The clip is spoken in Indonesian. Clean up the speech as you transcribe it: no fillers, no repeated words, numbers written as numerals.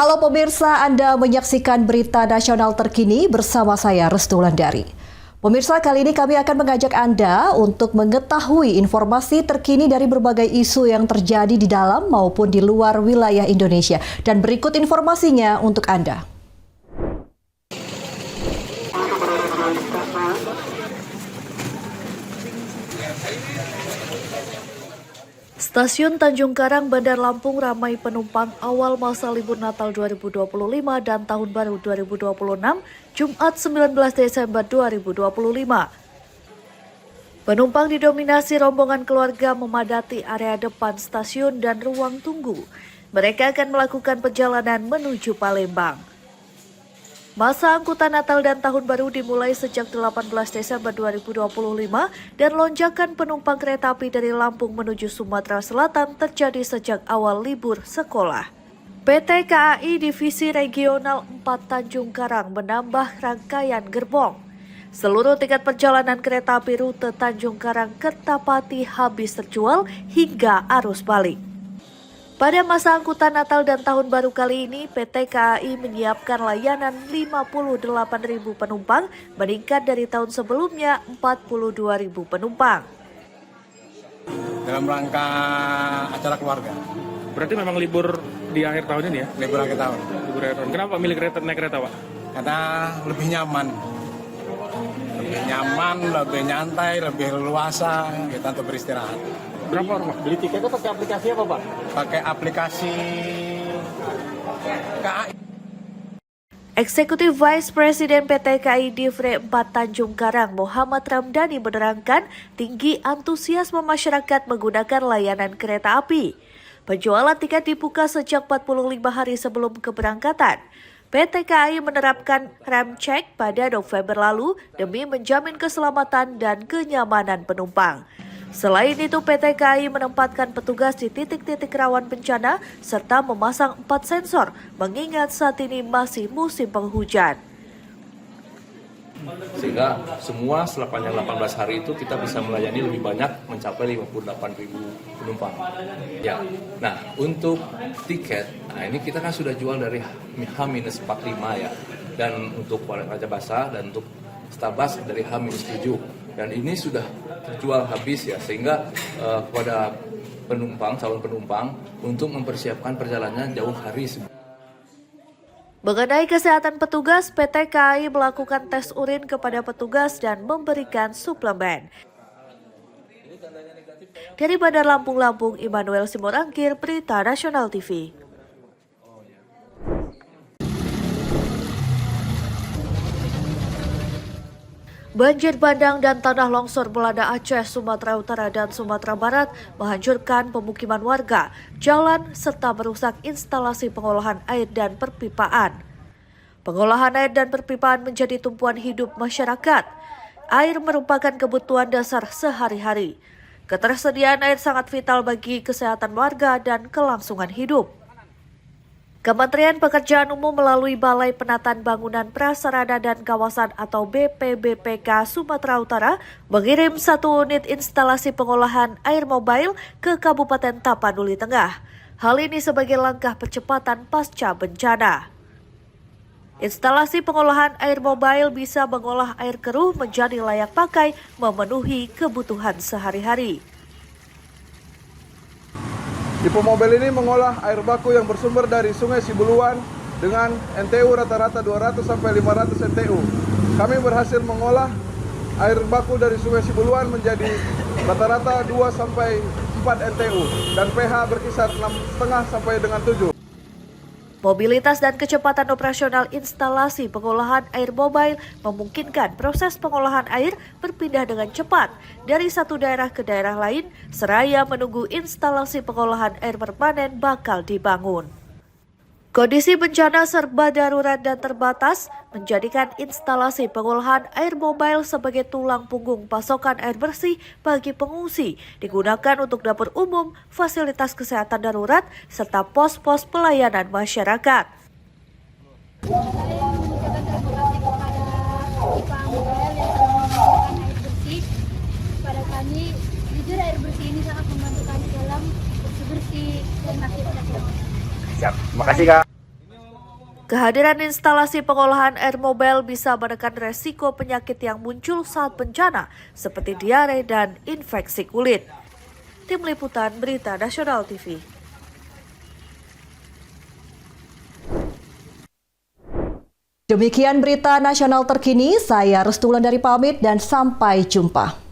Halo pemirsa, Anda menyaksikan berita nasional terkini bersama saya Restu Wulandari. Pemirsa, kali ini kami akan mengajak Anda untuk mengetahui informasi terkini dari berbagai isu yang terjadi di dalam maupun di luar wilayah Indonesia. Dan berikut informasinya untuk Anda. Stasiun Tanjung Karang, Bandar Lampung ramai penumpang awal masa libur Natal 2025 dan Tahun Baru 2026, Jumat 19 Desember 2025. Penumpang didominasi rombongan keluarga memadati area depan stasiun dan ruang tunggu. Mereka akan melakukan perjalanan menuju Palembang. Masa angkutan Natal dan Tahun Baru dimulai sejak 18 Desember 2025 dan lonjakan penumpang kereta api dari Lampung menuju Sumatera Selatan terjadi sejak awal libur sekolah. PT KAI Divisi Regional 4 Tanjung Karang menambah rangkaian gerbong. Seluruh tiket perjalanan kereta api rute Tanjung Karang Kertapati habis terjual hingga arus balik. Pada masa angkutan Natal dan Tahun Baru kali ini, PT KAI menyiapkan layanan 58.000 penumpang, meningkat dari tahun sebelumnya 42.000 penumpang. Dalam rangka acara keluarga. Berarti memang libur di akhir tahun ini ya? Libur akhir tahun. Libur akhir tahun. Kenapa milih naik kereta, Pak? Karena lebih nyaman. Lebih nyaman, lebih nyantai, lebih leluasa kita untuk beristirahat. Berapa orang, Pak? Beli tiketnya pakai aplikasi apa, Pak? Pakai aplikasi KAI. Eksekutif Vice President PT KAI Divre 4 Tanjung Karang Muhammad Ramdhani menerangkan tinggi antusiasme masyarakat menggunakan layanan kereta api. Penjualan tiket dibuka sejak 45 hari sebelum keberangkatan. PT KAI menerapkan rem cek pada November lalu demi menjamin keselamatan dan kenyamanan penumpang. Selain itu, PT KAI menempatkan petugas di titik-titik rawan bencana serta memasang 4 sensor, mengingat saat ini masih musim penghujan. Sehingga semua setelah panjang 18 hari itu kita bisa melayani lebih banyak, mencapai 58.000 penumpang. Ya, nah untuk tiket, ini kita kan sudah jual dari H-45 ya, dan untuk Raja Basa dan untuk Stabas dari H-7. Dan ini sudah terjual habis ya, sehingga kepada penumpang, calon penumpang untuk mempersiapkan perjalanan jauh hari. Mengenai kesehatan petugas, PT KAI melakukan tes urin kepada petugas dan memberikan suplemen. Dari Bandar Lampung, Immanuel Simorangkir, Berita Nasional TV. Banjir bandang dan tanah longsor melanda Aceh, Sumatera Utara, dan Sumatera Barat menghancurkan pemukiman warga, jalan, serta merusak instalasi pengolahan air dan perpipaan. Pengolahan air dan perpipaan menjadi tumpuan hidup masyarakat. Air merupakan kebutuhan dasar sehari-hari. Ketersediaan air sangat vital bagi kesehatan warga dan kelangsungan hidup. Kementerian Pekerjaan Umum melalui Balai Penataan Bangunan Prasarana dan Kawasan atau BPBPK Sumatera Utara mengirim 1 unit instalasi pengolahan air mobile ke Kabupaten Tapanuli Tengah. Hal ini sebagai langkah percepatan pasca bencana. Instalasi pengolahan air mobile bisa mengolah air keruh menjadi layak pakai, memenuhi kebutuhan sehari-hari. Tipe mobil ini mengolah air baku yang bersumber dari Sungai Sibuluan dengan NTU rata-rata 200 sampai 500 NTU. Kami berhasil mengolah air baku dari Sungai Sibuluan menjadi rata-rata 2 sampai 4 NTU dan pH berkisar 6,5 sampai dengan 7. Mobilitas dan kecepatan operasional instalasi pengolahan air mobile memungkinkan proses pengolahan air berpindah dengan cepat dari satu daerah ke daerah lain, seraya menunggu instalasi pengolahan air permanen bakal dibangun. Kondisi bencana serba darurat dan terbatas menjadikan instalasi pengolahan air mobile sebagai tulang punggung pasokan air bersih bagi pengungsi, digunakan untuk dapur umum, fasilitas kesehatan darurat, serta pos-pos pelayanan masyarakat. Pada kami, jujur air bersih ini sangat membantu kami dalam bersih dan masih pada. Siap, terima kasih Kak. Kehadiran instalasi pengolahan air mobile bisa menekan resiko penyakit yang muncul saat bencana, seperti diare dan infeksi kulit. Tim Liputan Berita Nasional TV. Demikian berita nasional terkini, saya Restulan dari pamit dan sampai jumpa.